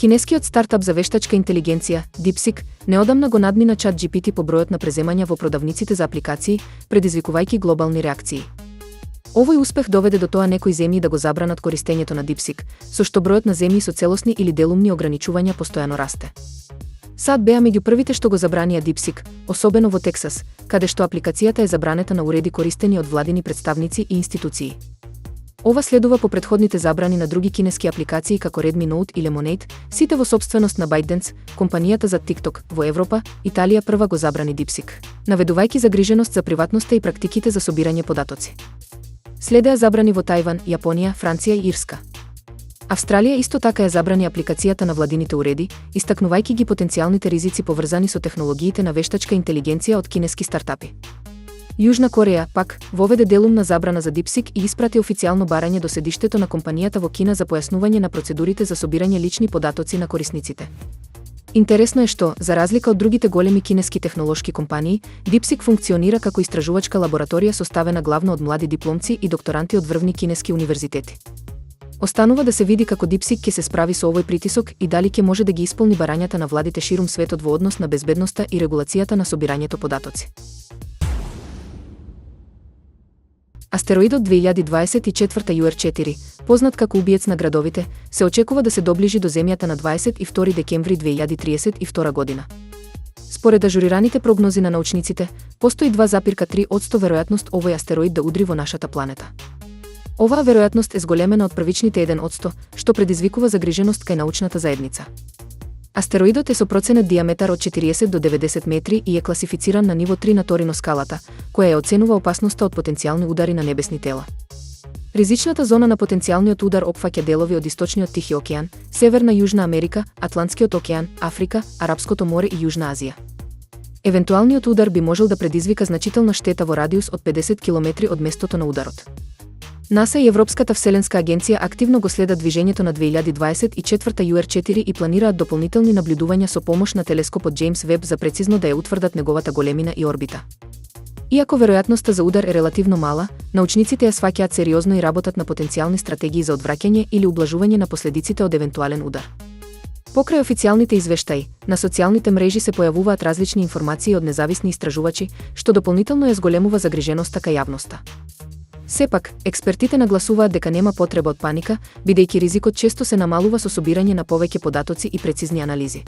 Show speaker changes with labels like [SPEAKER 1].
[SPEAKER 1] Кинескиот стартап за вештачка интелигенција, DeepSeek, неодамна го надмина ChatGPT по бројот на преземања во продавниците за апликации, предизвикувајќи глобални реакции. Овој успех доведе до тоа некои земји да го забранат користењето на DeepSeek, со што бројот на земји со целосни или делумни ограничувања постојано расте. САД беа меѓу првите што го забранија DeepSeek, особено во Тексас, каде што апликацијата е забранета на уреди користени од владини представници и институции. Ова следува по претходните забрани на други кинески апликации како Redmi Note и Lemonade, сите во сопственост на ByteDance, компанијата за TikTok. Во Европа, Италија прва го забрани DeepSeek, наведувајќи загриженост за приватноста и практиките за собирање податоци. Следеа забрани во Тајван, Јапонија, Франција и Ирска. Австралија исто така ја забрани апликацијата на владините уреди, истакнувајќи ги потенцијалните ризици поврзани со технологиите на вештачка интелигенција од кинески стартапи. Јужна Кореја, пак, воведе делумна забрана за DeepSeek и испрати официјално барање до седиштето на компанијата во Кина за појаснување на процедурите за собирање лични податоци на корисниците. Интересно е што, за разлика од другите големи кинески технолошки компании, DeepSeek функционира како истражувачка лабораторија составена главно од млади дипломци и докторанти од врвни кинески универзитети. Останува да се види како DeepSeek ќе се справи со овој притисок и дали ќе може да ги исполни барањата на владите ширум светот во однос на безбедноста и регулацијата на собирањето податоци. Астероидот 2024 UR4, познат како убиец на градовите, се очекува да се доближи до Земјата на 22 декември 2032 година. Според ажурираните прогнози на научниците, постои 2,3% веројатност овој астероид да удри во нашата планета. Оваа веројатност е зголемена од првичните 1%, што предизвикува загриженост кај научната заедница. Астероидот е со проценет диаметар од 40 до 90 метри и е класифициран на ниво 3 на Торино скалата, која ја оценува опасноста од потенцијални удари на небесни тела. Ризичната зона на потенцијалниот удар опфаќа делови од Источниот Тихи океан, Северна Јужна Америка, Атлантскиот океан, Африка, Арапското море и Јужна Азија. Евентуалниот удар би можел да предизвика значителна штета во радиус од 50 километри од местото на ударот. НАСА и Европската вселенска агенција активно го следат движењето на 2024 UR4 и планираат дополнителни наблюдувања со помош на телескопот Джеймс Веб за прецизно да ја утврдат неговата големина и орбита. Иако веројатноста за удар е релативно мала, научниците ја сваќаат сериозно и работат на потенцијални стратегии за одвраќање или ублажување на последиците од евентуален удар. Покрај официјалните извештаи, на социјалните мрежи се појавуваат различни информации од независни истражувачи, што дополнително ја зголемува загриженоста кај јавноста. Сепак, експертите нагласуваат дека нема потреба од паника, бидејќи ризикот често се намалува со собирање на повеќе податоци и прецизни анализи.